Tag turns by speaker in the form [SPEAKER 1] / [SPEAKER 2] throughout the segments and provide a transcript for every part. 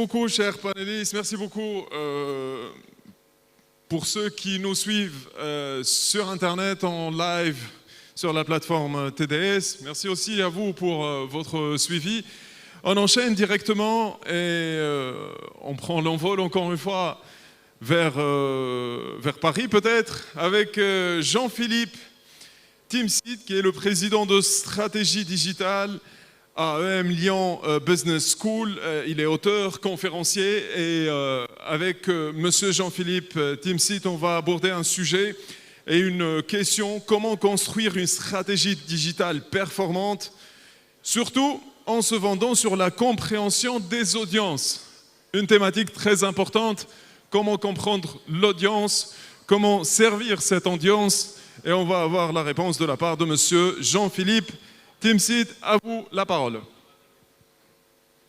[SPEAKER 1] beaucoup, chers panélistes. Merci beaucoup pour ceux qui nous suivent sur Internet, en live, sur la plateforme TDS. Merci aussi à vous pour votre suivi. On enchaîne directement et on prend l'envol encore une fois vers Paris peut-être, avec Jean-Philippe Timsit, qui est le président de Stratégie Digitale à EM Lyon Business School. Il est auteur, conférencier, et avec monsieur Jean-Philippe Timsit, on va aborder un sujet et une question: comment construire une stratégie digitale performante, surtout en se vendant sur la compréhension des audiences. Une thématique très importante: comment comprendre l'audience, comment servir cette audience, et on va avoir la réponse de la part de monsieur Jean-Philippe Timsit. À vous la parole.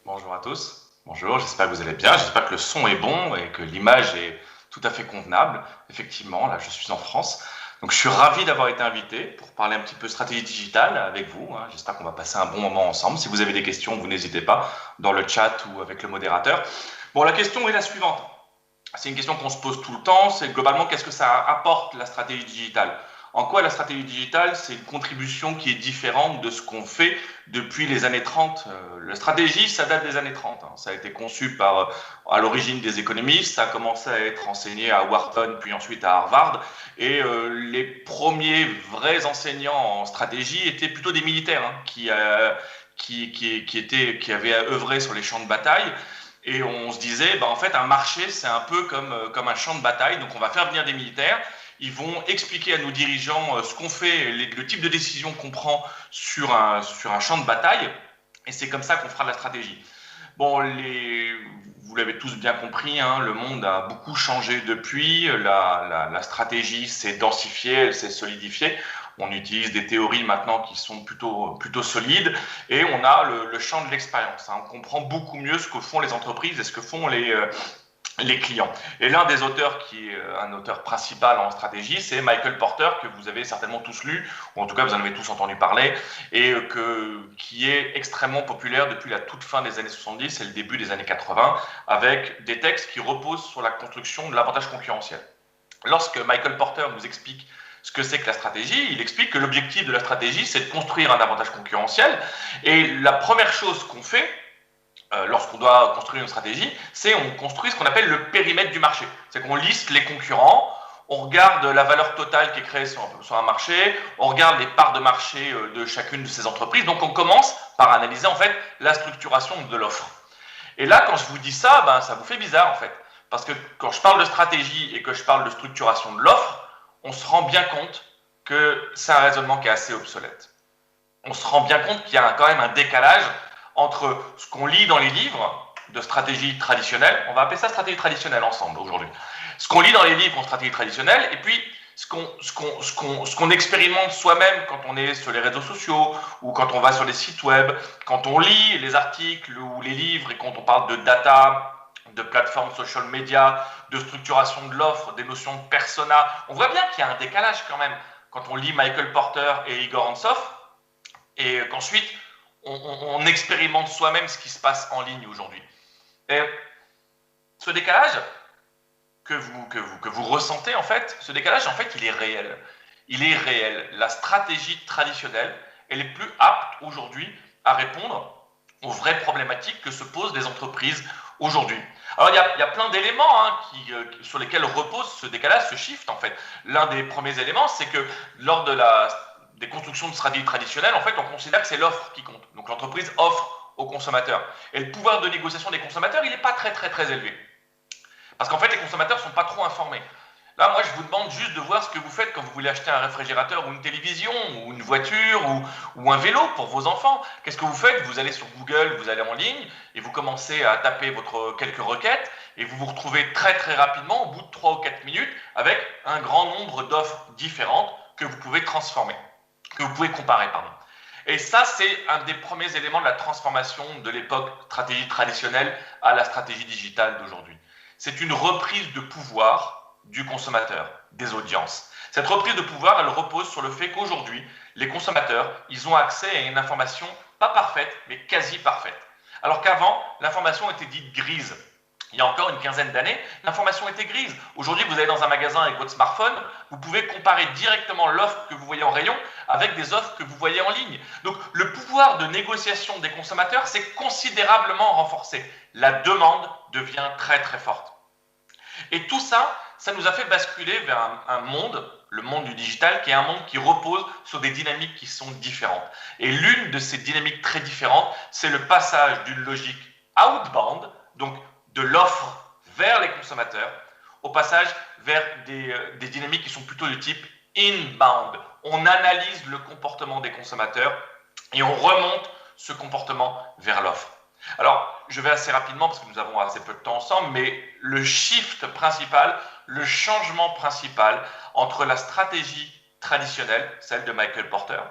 [SPEAKER 2] Bonjour à tous. Bonjour, j'espère que vous allez bien. J'espère que le son est bon et que l'image est tout à fait convenable. Effectivement, là, je suis en France. Donc, je suis ravi d'avoir été invité pour parler un petit peu stratégie digitale avec vous. J'espère qu'on va passer un bon moment ensemble. Si vous avez des questions, vous n'hésitez pas dans le chat ou avec le modérateur. Bon, la question est la suivante. C'est une question qu'on se pose tout le temps. C'est globalement, qu'est-ce que ça apporte la stratégie digitale ? En quoi la stratégie digitale, c'est une contribution qui est différente de ce qu'on fait depuis les années 30. La stratégie, ça date des années 30. Ça a été conçu à l'origine des économistes, ça a commencé à être enseigné à Wharton, puis ensuite à Harvard. Et les premiers vrais enseignants en stratégie étaient plutôt des militaires qui avaient œuvré sur les champs de bataille. Et on se disait, en fait, un marché, c'est un peu comme un champ de bataille. Donc, on va faire venir des militaires. Ils vont expliquer à nos dirigeants ce qu'on fait, le type de décision qu'on prend sur un champ de bataille. Et c'est comme ça qu'on fera de la stratégie. Bon, vous l'avez tous bien compris, le monde a beaucoup changé depuis. La stratégie s'est densifiée, elle s'est solidifiée. On utilise des théories maintenant qui sont plutôt solides. Et on a le champ de l'expérience. On comprend beaucoup mieux ce que font les entreprises et ce que font les clients. Et l'un des auteurs qui est un auteur principal en stratégie, c'est Michael Porter, que vous avez certainement tous lu, ou en tout cas vous en avez tous entendu parler, et qui est extrêmement populaire depuis la toute fin des années 70 et le début des années 80, avec des textes qui reposent sur la construction de l'avantage concurrentiel. Lorsque Michael Porter nous explique ce que c'est que la stratégie, il explique que l'objectif de la stratégie, c'est de construire un avantage concurrentiel, et la première chose qu'on fait, lorsqu'on doit construire une stratégie, c'est on construit ce qu'on appelle le périmètre du marché. C'est qu'on liste les concurrents, on regarde la valeur totale qui est créée sur un marché, on regarde les parts de marché de chacune de ces entreprises. Donc on commence par analyser en fait la structuration de l'offre. Et là, quand je vous dis ça, ça vous fait bizarre en fait. Parce que quand je parle de stratégie et que je parle de structuration de l'offre, on se rend bien compte que c'est un raisonnement qui est assez obsolète. On se rend bien compte qu'il y a quand même un décalage entre ce qu'on lit dans les livres de stratégie traditionnelle, on va appeler ça stratégie traditionnelle ensemble aujourd'hui, ce qu'on lit dans les livres en stratégie traditionnelle, et puis ce qu'on expérimente soi-même quand on est sur les réseaux sociaux, ou quand on va sur les sites web, quand on lit les articles ou les livres, et quand on parle de data, de plateformes social media, de structuration de l'offre, des notions de persona. On voit bien qu'il y a un décalage quand même quand on lit Michael Porter et Igor Ansoff, et qu'ensuite on expérimente soi-même ce qui se passe en ligne aujourd'hui. Et ce décalage que vous ressentez, en fait, ce décalage, en fait, il est réel. Il est réel. La stratégie traditionnelle, elle est plus apte aujourd'hui à répondre aux vraies problématiques que se posent les entreprises aujourd'hui. Alors, il y a plein d'éléments sur lesquels repose ce décalage, ce shift, en fait. L'un des premiers éléments, c'est que lors des constructions de stratégie traditionnelle, en fait, on considère que c'est l'offre qui compte. Donc, l'entreprise offre aux consommateurs. Et le pouvoir de négociation des consommateurs, il n'est pas très élevé. Parce qu'en fait, les consommateurs ne sont pas trop informés. Là, moi, je vous demande juste de voir ce que vous faites quand vous voulez acheter un réfrigérateur ou une télévision ou une voiture ou un vélo pour vos enfants. Qu'est-ce que vous faites ? Vous allez sur Google, vous allez en ligne et vous commencez à taper quelques requêtes et vous vous retrouvez très rapidement, au bout de 3 ou 4 minutes, avec un grand nombre d'offres différentes que vous pouvez transformer, que vous pouvez comparer, pardon. Et ça, c'est un des premiers éléments de la transformation de l'époque stratégie traditionnelle à la stratégie digitale d'aujourd'hui. C'est une reprise de pouvoir du consommateur, des audiences. Cette reprise de pouvoir, elle repose sur le fait qu'aujourd'hui, les consommateurs, ils ont accès à une information pas parfaite, mais quasi parfaite. Alors qu'avant, l'information était dite grise. Il y a encore une quinzaine d'années, l'information était grise. Aujourd'hui, vous allez dans un magasin avec votre smartphone, vous pouvez comparer directement l'offre que vous voyez en rayon avec des offres que vous voyez en ligne. Donc, le pouvoir de négociation des consommateurs s'est considérablement renforcé. La demande devient très très forte. Et tout ça, ça nous a fait basculer vers un monde, le monde du digital, qui est un monde qui repose sur des dynamiques qui sont différentes. Et l'une de ces dynamiques très différentes, c'est le passage d'une logique outbound, donc de l'offre vers les consommateurs, au passage vers des dynamiques qui sont plutôt de type inbound. On analyse le comportement des consommateurs et on remonte ce comportement vers l'offre. Alors, je vais assez rapidement parce que nous avons assez peu de temps ensemble, mais le shift principal, le changement principal entre la stratégie traditionnelle, celle de Michael Porter,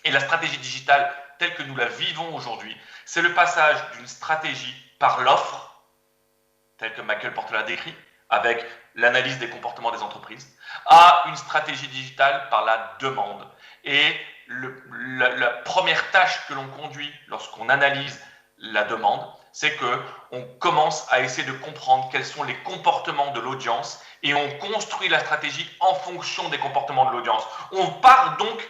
[SPEAKER 2] et la stratégie digitale telle que nous la vivons aujourd'hui, c'est le passage d'une stratégie par l'offre, telle que Michael Porter l'a décrit, avec l'analyse des comportements des entreprises, à une stratégie digitale par la demande. Et la première tâche que l'on conduit lorsqu'on analyse la demande, c'est qu'on commence à essayer de comprendre quels sont les comportements de l'audience et on construit la stratégie en fonction des comportements de l'audience. On part donc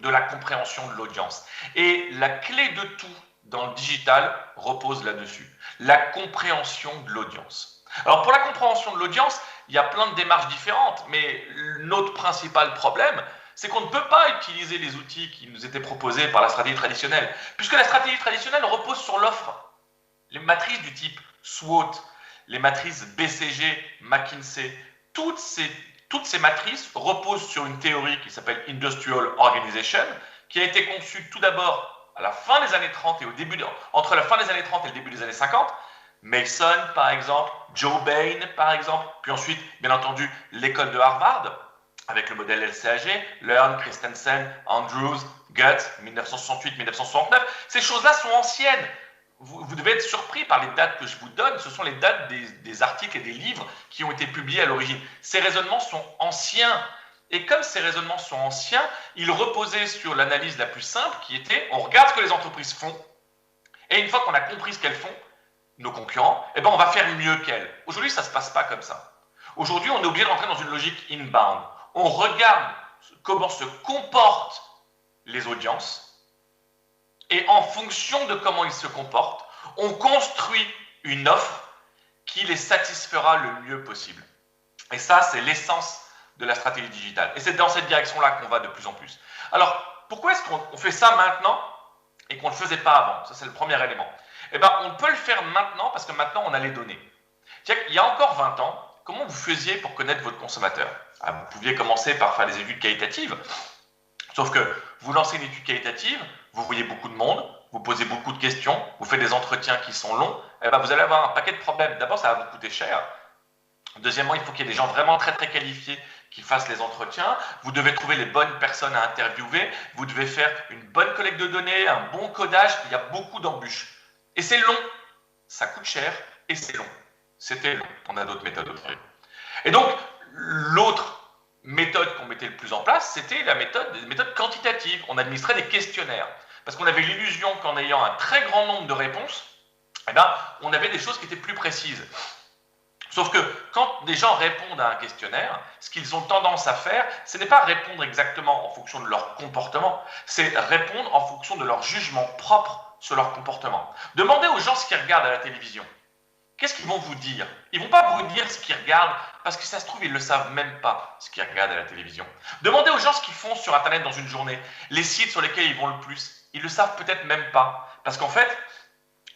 [SPEAKER 2] de la compréhension de l'audience. Et la clé de tout dans le digital repose là-dessus, la compréhension de l'audience. Alors pour la compréhension de l'audience, il y a plein de démarches différentes, mais notre principal problème, c'est qu'on ne peut pas utiliser les outils qui nous étaient proposés par la stratégie traditionnelle, puisque la stratégie traditionnelle repose sur l'offre. Les matrices du type SWOT, les matrices BCG, McKinsey, toutes ces matrices reposent sur une théorie qui s'appelle Industrial Organization, qui a été conçue tout d'abord à la fin des années 30 et entre la fin des années 30 et le début des années 50, Mason par exemple, Joe Bain par exemple, puis ensuite bien entendu l'école de Harvard avec le modèle LCAG, Learn, Christensen, Andrews, Gutt, 1968-1969. Ces choses-là sont anciennes. Vous devez être surpris par les dates que je vous donne. Ce sont les dates des articles et des livres qui ont été publiés à l'origine. Ces raisonnements sont anciens. Et comme ces raisonnements sont anciens, ils reposaient sur l'analyse la plus simple qui était on regarde ce que les entreprises font et une fois qu'on a compris ce qu'elles font, nos concurrents, eh ben on va faire mieux qu'elles. Aujourd'hui, ça ne se passe pas comme ça. Aujourd'hui, on est obligé de rentrer dans une logique inbound. On regarde comment se comportent les audiences et en fonction de comment ils se comportent, on construit une offre qui les satisfera le mieux possible. Et ça, c'est l'essence de la stratégie digitale. Et c'est dans cette direction-là qu'on va de plus en plus. Alors, pourquoi est-ce qu'on fait ça maintenant et qu'on ne le faisait pas avant? Ça, c'est le premier élément. Eh bien, on peut le faire maintenant parce que maintenant, on a les données. Il y a encore 20 ans, comment vous faisiez pour connaître votre consommateur? Vous pouviez commencer par faire des études qualitatives, sauf que vous lancez une étude qualitative, vous voyez beaucoup de monde, vous posez beaucoup de questions, vous faites des entretiens qui sont longs, eh bien, vous allez avoir un paquet de problèmes. D'abord, ça va vous coûter cher. Deuxièmement, il faut qu'il y ait des gens vraiment très très qualifiés qui fassent les entretiens. Vous devez trouver les bonnes personnes à interviewer. Vous devez faire une bonne collecte de données, un bon codage. Il y a beaucoup d'embûches. Et c'est long. Ça coûte cher et c'est long. C'était long. On a d'autres méthodes aussi. Et donc, l'autre méthode qu'on mettait le plus en place, c'était la méthode quantitative. On administrait des questionnaires. Parce qu'on avait l'illusion qu'en ayant un très grand nombre de réponses, eh ben, on avait des choses qui étaient plus précises. Sauf que quand des gens répondent à un questionnaire, ce qu'ils ont tendance à faire, ce n'est pas répondre exactement en fonction de leur comportement, c'est répondre en fonction de leur jugement propre sur leur comportement. Demandez aux gens ce qu'ils regardent à la télévision. Qu'est-ce qu'ils vont vous dire? Ils ne vont pas vous dire ce qu'ils regardent, parce que ça se trouve, ils ne le savent même pas, ce qu'ils regardent à la télévision. Demandez aux gens ce qu'ils font sur Internet dans une journée, les sites sur lesquels ils vont le plus. Ils ne le savent peut-être même pas. Parce qu'en fait,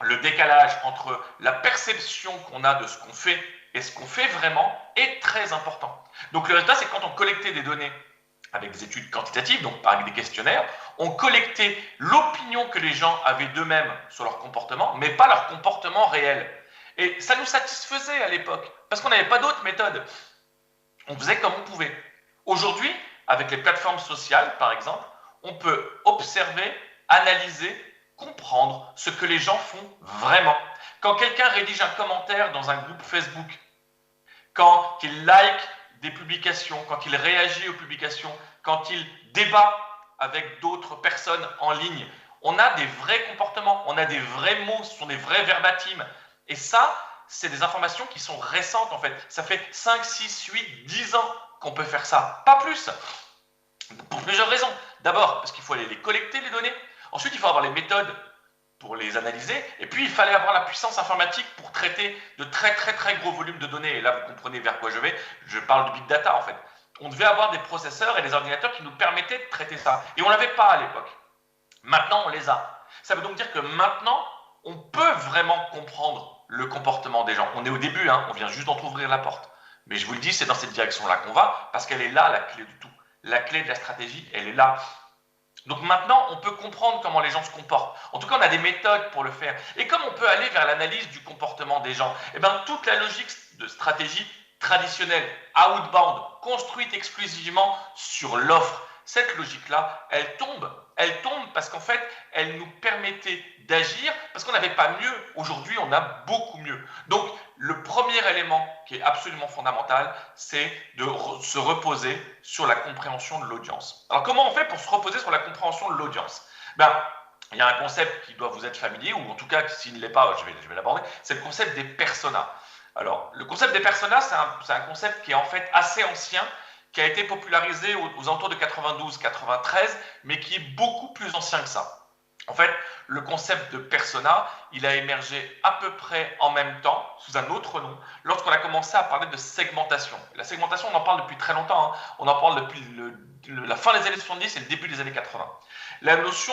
[SPEAKER 2] le décalage entre la perception qu'on a de ce qu'on fait et ce qu'on fait vraiment est très important. Donc le résultat, c'est que quand on collectait des données avec des études quantitatives, donc avec des questionnaires, on collectait l'opinion que les gens avaient d'eux-mêmes sur leur comportement, mais pas leur comportement réel. Et ça nous satisfaisait à l'époque, parce qu'on n'avait pas d'autres méthodes. On faisait comme on pouvait. Aujourd'hui, avec les plateformes sociales, par exemple, on peut observer, analyser, comprendre ce que les gens font vraiment. Quand quelqu'un rédige un commentaire dans un groupe Facebook, quand il like des publications, quand il réagit aux publications, quand il débat avec d'autres personnes en ligne, On a des vrais comportements, on a des vrais mots, ce sont des vrais verbatims. Et ça, c'est des informations qui sont récentes en fait. Ça fait 5, 6, 8, 10 ans qu'on peut faire ça, pas plus. Pour plusieurs raisons. D'abord, parce qu'il faut aller les collecter, les données. Ensuite, il faut avoir les méthodes pour les analyser. Et puis, il fallait avoir la puissance informatique pour traiter de très, très, très gros volumes de données. Et là, vous comprenez vers quoi je vais. Je parle de big data, en fait. On devait avoir des processeurs et des ordinateurs qui nous permettaient de traiter ça. Et on ne l'avait pas à l'époque. Maintenant, on les a. Ça veut donc dire que maintenant, on peut vraiment comprendre le comportement des gens. On est au début, hein, on vient juste d'entrouvrir la porte. Mais je vous le dis, c'est dans cette direction-là qu'on va, parce qu'elle est là, la clé du tout. La clé de la stratégie, elle est là. Donc maintenant, on peut comprendre comment les gens se comportent. En tout cas, on a des méthodes pour le faire. Et comme on peut aller vers l'analyse du comportement des gens, eh bien, toute la logique de stratégie traditionnelle, outbound, construite exclusivement sur l'offre, cette logique-là, elle tombe. Elle tombe parce qu'en fait, elle nous permettait d'agir parce qu'on n'avait pas mieux. Aujourd'hui, on a beaucoup mieux. Donc, le premier élément qui est absolument fondamental, c'est de se reposer sur la compréhension de l'audience. Alors, comment on fait pour se reposer sur la compréhension de l'audience? Il y a un concept qui doit vous être familier, ou en tout cas, s'il ne l'est pas, je vais l'aborder, c'est le concept des personas. Alors, le concept des personas, c'est un concept qui est en fait assez ancien, qui a été popularisé aux alentours de 92-93, mais qui est beaucoup plus ancien que ça. En fait, le concept de persona, il a émergé à peu près en même temps, sous un autre nom, lorsqu'on a commencé à parler de segmentation. La segmentation, on en parle depuis très longtemps, hein. On en parle depuis la fin des années 70 et le début des années 80. La notion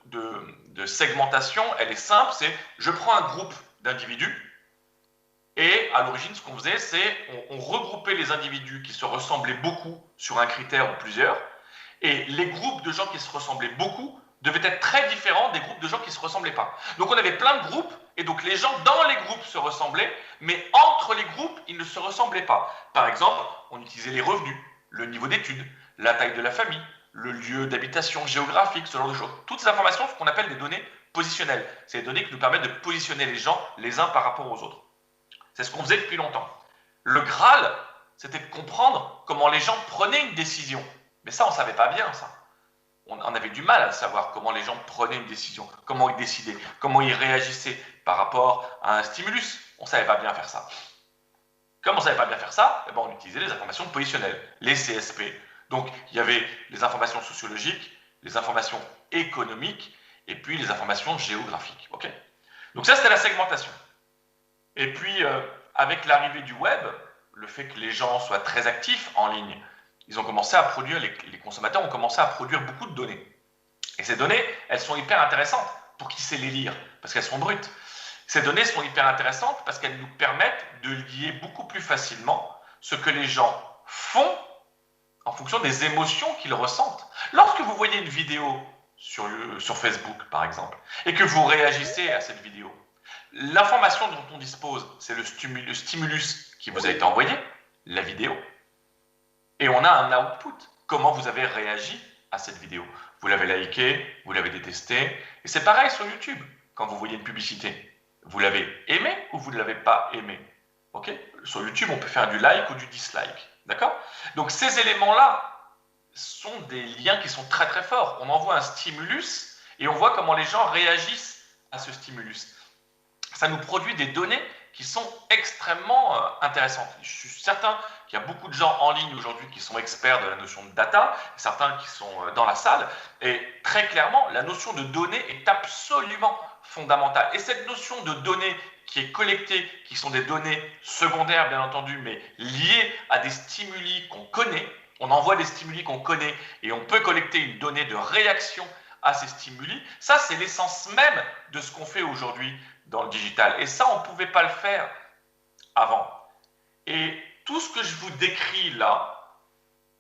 [SPEAKER 2] de segmentation, elle est simple, c'est je prends un groupe d'individus, et à l'origine, ce qu'on faisait, c'est on regroupait les individus qui se ressemblaient beaucoup sur un critère ou plusieurs, et les groupes de gens qui se ressemblaient beaucoup devaient être très différents des groupes de gens qui ne se ressemblaient pas. Donc on avait plein de groupes, et donc les gens dans les groupes se ressemblaient, mais entre les groupes, ils ne se ressemblaient pas. Par exemple, on utilisait les revenus, le niveau d'études, la taille de la famille, le lieu d'habitation géographique, ce genre de choses. Toutes ces informations, ce qu'on appelle des données positionnelles. C'est des données qui nous permettent de positionner les gens les uns par rapport aux autres. C'est ce qu'on faisait depuis longtemps. Le Graal, c'était de comprendre comment les gens prenaient une décision. Mais ça, on ne savait pas bien, ça. On avait du mal à savoir comment les gens prenaient une décision, comment ils décidaient, comment ils réagissaient par rapport à un stimulus. On ne savait pas bien faire ça. Comme on ne savait pas bien faire ça, eh ben, on utilisait les informations positionnelles, les CSP. Donc, il y avait les informations sociologiques, les informations économiques, et puis les informations géographiques. Okay, donc ça, c'était la segmentation. Et puis, avec l'arrivée du web, le fait que les gens soient très actifs en ligne, ils ont commencé à produire, les consommateurs ont commencé à produire beaucoup de données. Et ces données, elles sont hyper intéressantes pour qui sait les lire, parce qu'elles sont brutes. Ces données sont hyper intéressantes parce qu'elles nous permettent de lier beaucoup plus facilement ce que les gens font en fonction des émotions qu'ils ressentent. Lorsque vous voyez une vidéo sur Facebook, par exemple, et que vous réagissez à cette vidéo, l'information dont on dispose, c'est le stimulus qui vous a été envoyé, la vidéo, et on a un output. Comment vous avez réagi à cette vidéo? Vous l'avez liké, vous l'avez détesté, et c'est pareil sur YouTube, quand vous voyez une publicité. Vous l'avez aimé ou vous ne l'avez pas aimé? Okay, sur YouTube, on peut faire du like ou du dislike. D'accord? Donc ces éléments-là sont des liens qui sont très très forts. On envoie un stimulus et on voit comment les gens réagissent à ce stimulus. Ça nous produit des données qui sont extrêmement intéressantes. Je suis certain qu'il y a beaucoup de gens en ligne aujourd'hui qui sont experts de la notion de data, certains qui sont dans la salle, et très clairement, la notion de données est absolument fondamentale. Et cette notion de données qui est collectée, qui sont des données secondaires bien entendu, mais liées à des stimuli qu'on connaît, on envoie des stimuli qu'on connaît et on peut collecter une donnée de réaction à ces stimuli, ça c'est l'essence même de ce qu'on fait aujourd'hui dans le digital. Et ça, on ne pouvait pas le faire avant. Et tout ce que je vous décris là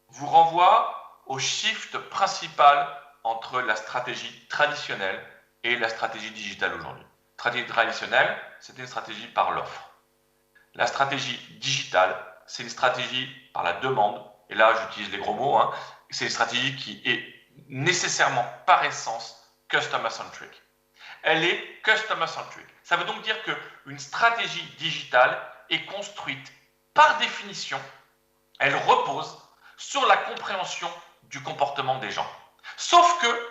[SPEAKER 2] vous renvoie au shift principal entre la stratégie traditionnelle et la stratégie digitale aujourd'hui. La stratégie traditionnelle, c'était une stratégie par l'offre. La stratégie digitale, c'est une stratégie par la demande. Et là, j'utilise les gros mots. Hein. C'est une stratégie qui est nécessairement, par essence, customer-centric. Elle est customer-centric. Ça veut donc dire qu'une stratégie digitale est construite par définition, elle repose sur la compréhension du comportement des gens. Sauf que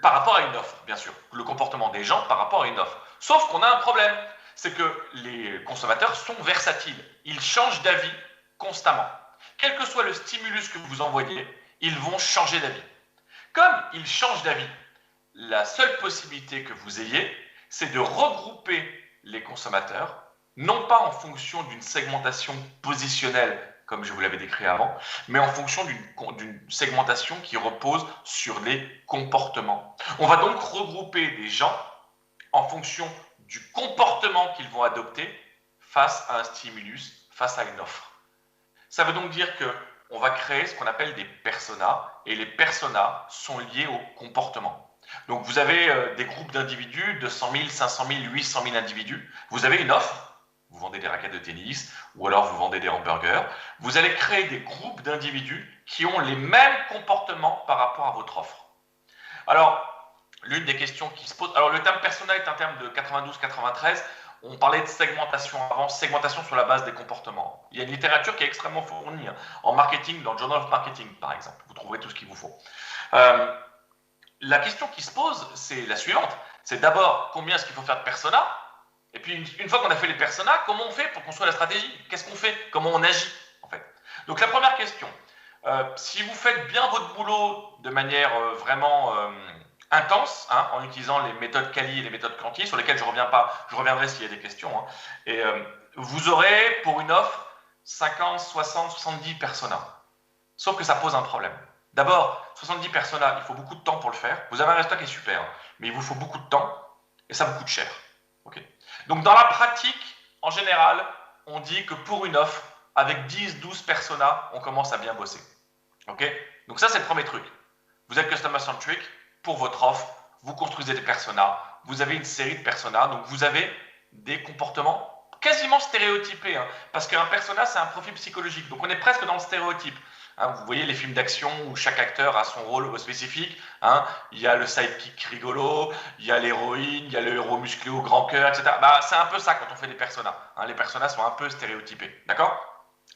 [SPEAKER 2] par rapport à une offre, bien sûr, le comportement des gens par rapport à une offre. Sauf qu'on a un problème, c'est que les consommateurs sont versatiles, ils changent d'avis constamment. Quel que soit le stimulus que vous envoyez, ils vont changer d'avis. Comme ils changent d'avis, la seule possibilité que vous ayez, c'est de regrouper les consommateurs, non pas en fonction d'une segmentation positionnelle, comme je vous l'avais décrit avant, mais en fonction d'une segmentation qui repose sur les comportements. On va donc regrouper des gens en fonction du comportement qu'ils vont adopter face à un stimulus, face à une offre. Ça veut donc dire qu'on va créer ce qu'on appelle des personas, et les personas sont liés au comportement. Donc vous avez des groupes d'individus, 200 000, 500 000, 800 000 individus. Vous avez une offre, vous vendez des raquettes de tennis, ou alors vous vendez des hamburgers. Vous allez créer des groupes d'individus qui ont les mêmes comportements par rapport à votre offre. Alors, l'une des questions qui se pose... Alors le terme persona est un terme de 92-93. On parlait de segmentation avant, segmentation sur la base des comportements. Il y a une littérature qui est extrêmement fournie en marketing, dans le Journal of Marketing par exemple. Vous trouverez tout ce qu'il vous faut. La question qui se pose, c'est la suivante. C'est d'abord, combien est-ce qu'il faut faire de personas? Et puis, une fois qu'on a fait les personas, comment on fait pour construire la stratégie? Qu'est-ce qu'on fait? Comment on agit, en fait? Donc, la première question, si vous faites bien votre boulot de manière vraiment intense, en utilisant les méthodes Cali et les méthodes Cantier, sur lesquelles je ne reviens pas, je reviendrai s'il y a des questions, et vous aurez, pour une offre, 50, 60, 70 personas. Sauf que ça pose un problème. D'abord, 70 personas, il faut beaucoup de temps pour le faire. Vous avez un résultat qui est super, mais il vous faut beaucoup de temps et ça vous coûte cher. Okay. Donc dans la pratique, en général, on dit que pour une offre, avec 10-12 personas, on commence à bien bosser. Okay. Donc ça, c'est le premier truc. Vous êtes customer centric, pour votre offre, vous construisez des personas, vous avez une série de personas, donc vous avez des comportements quasiment stéréotypés, parce qu'un persona, c'est un profil psychologique, donc on est presque dans le stéréotype. Vous voyez les films d'action où chaque acteur a son rôle spécifique. Il y a le sidekick rigolo, il y a l'héroïne, il y a le héros musclé au grand cœur, etc. C'est un peu ça quand on fait des personas. Les personas sont un peu stéréotypés. D'accord?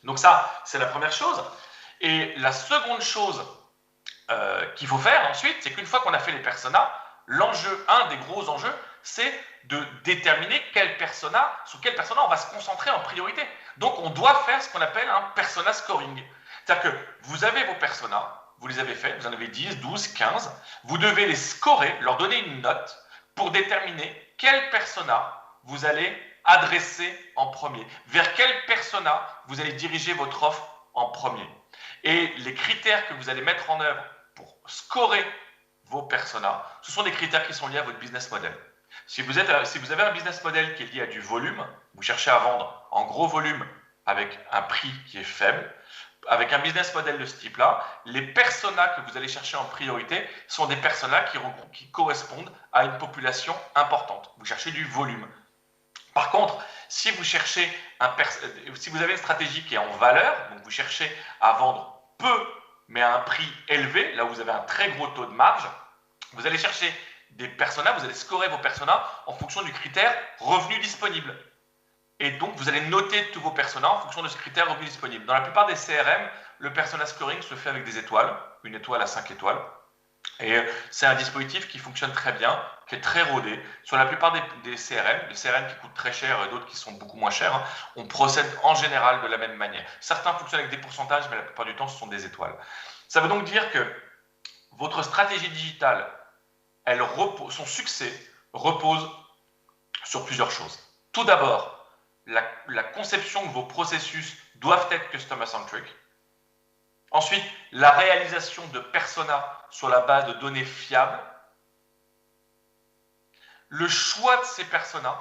[SPEAKER 2] Donc ça, c'est la première chose. Et la seconde chose qu'il faut faire ensuite, c'est qu'une fois qu'on a fait les personas, l'enjeu, un des gros enjeux, c'est de déterminer sur quel persona on va se concentrer en priorité. Donc on doit faire ce qu'on appelle un persona scoring. C'est-à-dire que vous avez vos personas, vous les avez faits, vous en avez 10, 12, 15, vous devez les scorer, leur donner une note pour déterminer quel persona vous allez adresser en premier, vers quel persona vous allez diriger votre offre en premier. Et les critères que vous allez mettre en œuvre pour scorer vos personas, ce sont des critères qui sont liés à votre business model. Si vous avez un business model qui est lié à du volume, vous cherchez à vendre en gros volume avec un prix qui est faible, avec un business model de ce type-là, les personas que vous allez chercher en priorité sont des personas qui correspondent à une population importante. Vous cherchez du volume. Par contre, si vous avez une stratégie qui est en valeur, donc vous cherchez à vendre peu, mais à un prix élevé, là où vous avez un très gros taux de marge, vous allez chercher des personas, vous allez scorer vos personas en fonction du critère revenu disponible. Et donc, vous allez noter tous vos personas en fonction de ce critère revenu disponible. Dans la plupart des CRM, le persona scoring se fait avec des étoiles, une étoile à 5 étoiles. Et c'est un dispositif qui fonctionne très bien, qui est très rodé. Sur la plupart des CRM, les CRM qui coûtent très cher et d'autres qui sont beaucoup moins chers, on procède en général de la même manière. Certains fonctionnent avec des pourcentages, mais la plupart du temps, ce sont des étoiles. Ça veut donc dire que votre stratégie digitale, son succès repose sur plusieurs choses. Tout d'abord, la conception de vos processus doivent être customer-centric. Ensuite, la réalisation de personas sur la base de données fiables. Le choix de ces personas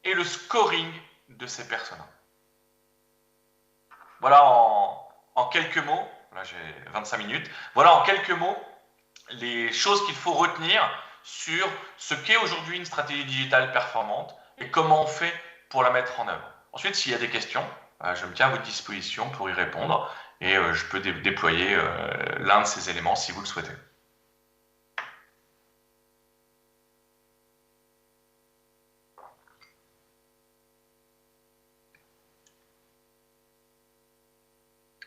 [SPEAKER 2] et le scoring de ces personas. Voilà en quelques mots, là j'ai 25 minutes, voilà en quelques mots les choses qu'il faut retenir sur ce qu'est aujourd'hui une stratégie digitale performante et comment on fait pour la mettre en œuvre. Ensuite, s'il y a des questions, je me tiens à votre disposition pour y répondre et je peux déployer l'un de ces éléments si vous le souhaitez.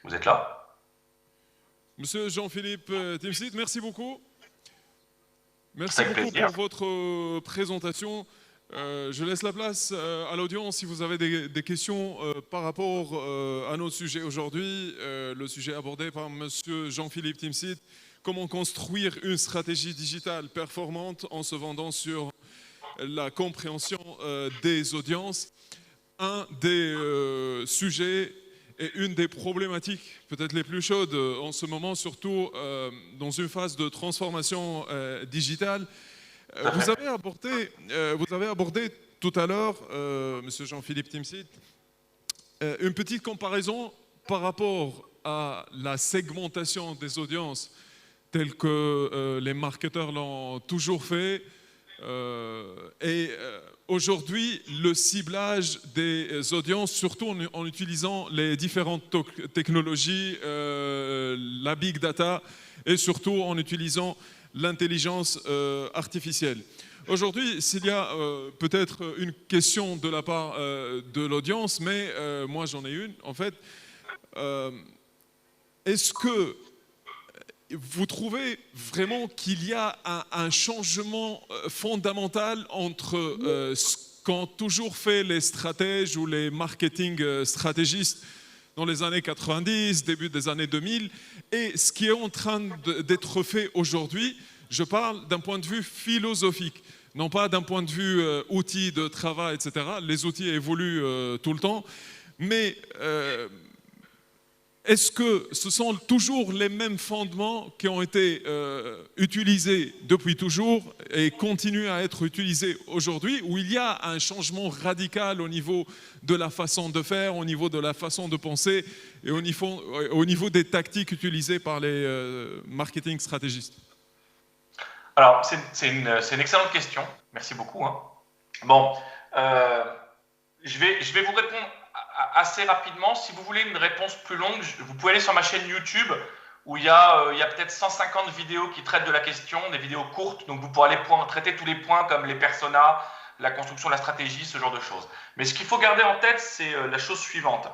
[SPEAKER 2] Vous êtes là?
[SPEAKER 1] Monsieur Jean-Philippe Timsit, merci beaucoup. Merci
[SPEAKER 2] Avec
[SPEAKER 1] beaucoup
[SPEAKER 2] plaisir.
[SPEAKER 1] pour votre présentation. Je laisse la place à l'audience si vous avez des questions par rapport à notre sujet aujourd'hui, le sujet abordé par Monsieur Jean-Philippe Timsit, comment construire une stratégie digitale performante en se vendant sur la compréhension des audiences. Un des sujets et une des problématiques peut-être les plus chaudes en ce moment, surtout dans une phase de transformation digitale.
[SPEAKER 2] Tout à fait.
[SPEAKER 1] Vous avez abordé tout à l'heure, Monsieur Jean-Philippe Timsit, une petite comparaison par rapport à la segmentation des audiences telle que les marketeurs l'ont toujours fait. Aujourd'hui, le ciblage des audiences, surtout en utilisant les différentes technologies, la big data et surtout en utilisant l'intelligence artificielle. Aujourd'hui, s'il y a peut-être une question de la part de l'audience, mais moi j'en ai une en fait. Est-ce que vous trouvez vraiment qu'il y a un changement fondamental entre ce qu'ont toujours fait les stratèges ou les marketing stratégistes dans les années 90, début des années 2000, et ce qui est en train d'être fait aujourd'hui? Je parle d'un point de vue philosophique, non pas d'un point de vue outils de travail, etc. Les outils évoluent tout le temps, mais est-ce que ce sont toujours les mêmes fondements qui ont été utilisés depuis toujours et continuent à être utilisés aujourd'hui, ou il y a un changement radical au niveau de la façon de faire, au niveau de la façon de penser et au niveau des tactiques utilisées par les marketing stratégistes?
[SPEAKER 2] Alors, c'est une excellente question. Merci beaucoup. Hein. Bon, je vais vous répondre assez rapidement. Si vous voulez une réponse plus longue, vous pouvez aller sur ma chaîne YouTube où il y a peut-être 150 vidéos qui traitent de la question, des vidéos courtes. Donc, vous pourrez traiter tous les points comme les personas, la construction de la stratégie, ce genre de choses. Mais ce qu'il faut garder en tête, c'est la chose suivante.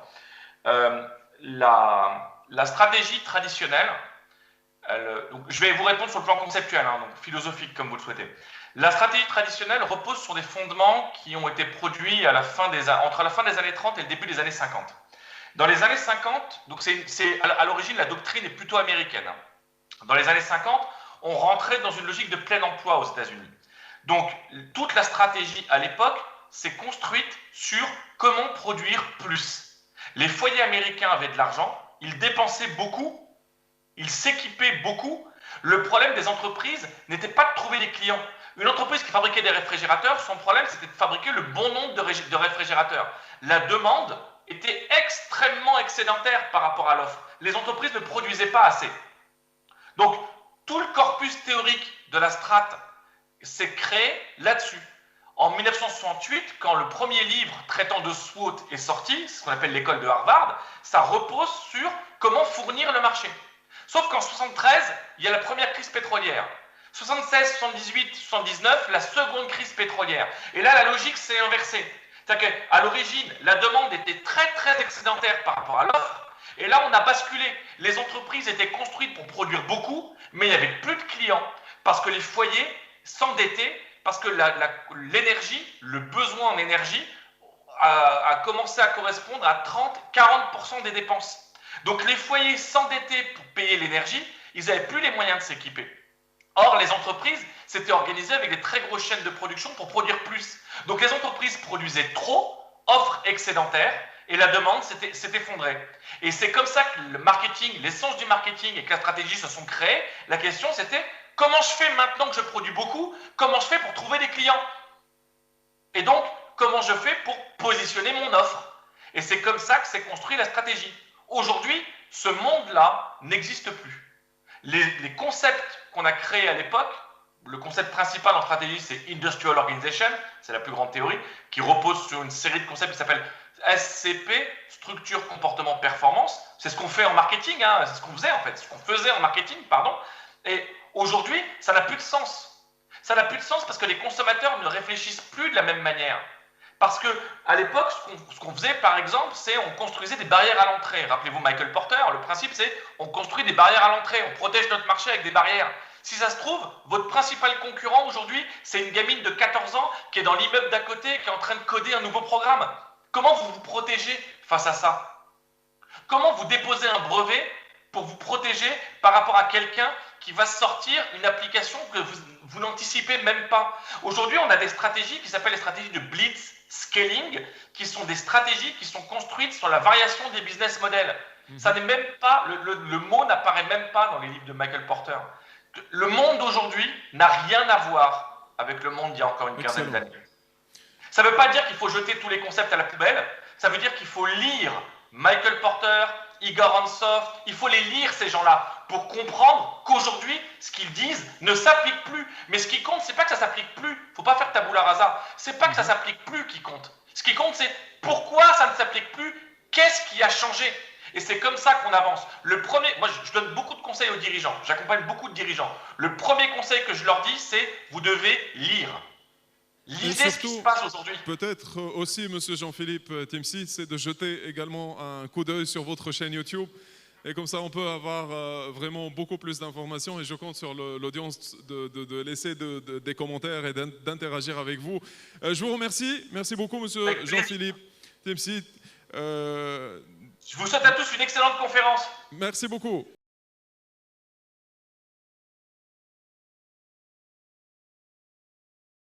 [SPEAKER 2] La stratégie traditionnelle, donc je vais vous répondre sur le plan conceptuel, hein, donc philosophique comme vous le souhaitez. La stratégie traditionnelle repose sur des fondements qui ont été produits entre la fin des années 30 et le début des années 50. Dans les années 50, donc à l'origine la doctrine est plutôt américaine. Dans les années 50, on rentrait dans une logique de plein emploi aux États-Unis. Donc toute la stratégie à l'époque s'est construite sur comment produire plus. Les foyers américains avaient de l'argent, ils dépensaient beaucoup, ils s'équipaient beaucoup. Le problème des entreprises n'était pas de trouver des clients. Une entreprise qui fabriquait des réfrigérateurs, son problème c'était de fabriquer le bon nombre de réfrigérateurs. La demande était extrêmement excédentaire par rapport à l'offre. Les entreprises ne produisaient pas assez. Donc tout le corpus théorique de la strate s'est créé là-dessus. En 1968, quand le premier livre traitant de SWOT est sorti, ce qu'on appelle l'école de Harvard, ça repose sur comment fournir le marché. Sauf qu'en 73, il y a la première crise pétrolière. 76, 78, 79, la seconde crise pétrolière. Et là, la logique s'est inversée. C'est-à-dire qu'à l'origine, la demande était très, très excédentaire par rapport à l'offre. Et là, on a basculé. Les entreprises étaient construites pour produire beaucoup, mais il n'y avait plus de clients parce que les foyers s'endettaient, parce que l'énergie, le besoin en énergie, a commencé à correspondre à 30-40% des dépenses. Donc les foyers s'endettaient pour payer l'énergie, ils n'avaient plus les moyens de s'équiper. Or, les entreprises s'étaient organisées avec des très grosses chaînes de production pour produire plus. Donc les entreprises produisaient trop, offre excédentaire, et la demande s'est effondrée. Et c'est comme ça que le marketing, l'essence du marketing et que la stratégie se sont créées. La question c'était, comment je fais maintenant que je produis beaucoup? Comment je fais pour trouver des clients? Et donc, comment je fais pour positionner mon offre? Et c'est comme ça que s'est construite la stratégie. Aujourd'hui, ce monde-là n'existe plus. Les concepts qu'on a créés à l'époque, le concept principal en stratégie, c'est Industrial Organization, c'est la plus grande théorie, qui repose sur une série de concepts qui s'appelle SCP, Structure, Comportement, Performance. C'est ce qu'on fait en marketing, hein, c'est ce qu'on faisait en fait, ce qu'on faisait en marketing, pardon. Et aujourd'hui, ça n'a plus de sens. Ça n'a plus de sens parce que les consommateurs ne réfléchissent plus de la même manière. Parce qu'à l'époque, ce qu'on faisait, par exemple, c'est on construisait des barrières à l'entrée. Rappelez-vous Michael Porter, le principe c'est on construit des barrières à l'entrée, on protège notre marché avec des barrières. Si ça se trouve, votre principal concurrent aujourd'hui, c'est une gamine de 14 ans qui est dans l'immeuble d'à côté, qui est en train de coder un nouveau programme. Comment vous vous protégez face à ça? Comment vous déposez un brevet pour vous protéger par rapport à quelqu'un qui va sortir une application que vous n'anticipez même pas? Aujourd'hui, on a des stratégies qui s'appellent les stratégies de blitz scaling, qui sont des stratégies qui sont construites sur la variation des business models. Ça n'est même pas, le mot n'apparaît même pas dans les livres de Michael Porter. Le monde d'aujourd'hui n'a rien à voir avec le monde d'il y a encore une quinzaine d'années. Ça ne veut pas dire qu'il faut jeter tous les concepts à la poubelle, ça veut dire qu'il faut lire Michael Porter, Igor Ansoff, il faut les lire ces gens-là pour comprendre qu'aujourd'hui, ce qu'ils disent ne s'applique plus. Mais ce qui compte, c'est pas que ça s'applique plus, il ne faut pas faire tabula rasa, c'est pas que ça s'applique plus qui compte. Ce qui compte, c'est pourquoi ça ne s'applique plus, qu'est-ce qui a changé? Et c'est comme ça qu'on avance. Moi je donne beaucoup de conseils aux dirigeants, j'accompagne beaucoup de dirigeants. Le premier conseil que je leur dis, c'est vous devez lire. Lisez ce qui se passe aujourd'hui.
[SPEAKER 1] Peut-être aussi, Monsieur Jean-Philippe Timsit, c'est de jeter également un coup d'œil sur votre chaîne YouTube. Et comme ça, on peut avoir vraiment beaucoup plus d'informations. Et je compte sur l'audience de laisser des commentaires et d'interagir avec vous. Je vous remercie. Merci beaucoup, Monsieur Jean-Philippe Timsit.
[SPEAKER 2] Je vous souhaite à tous une excellente conférence.
[SPEAKER 1] Merci beaucoup.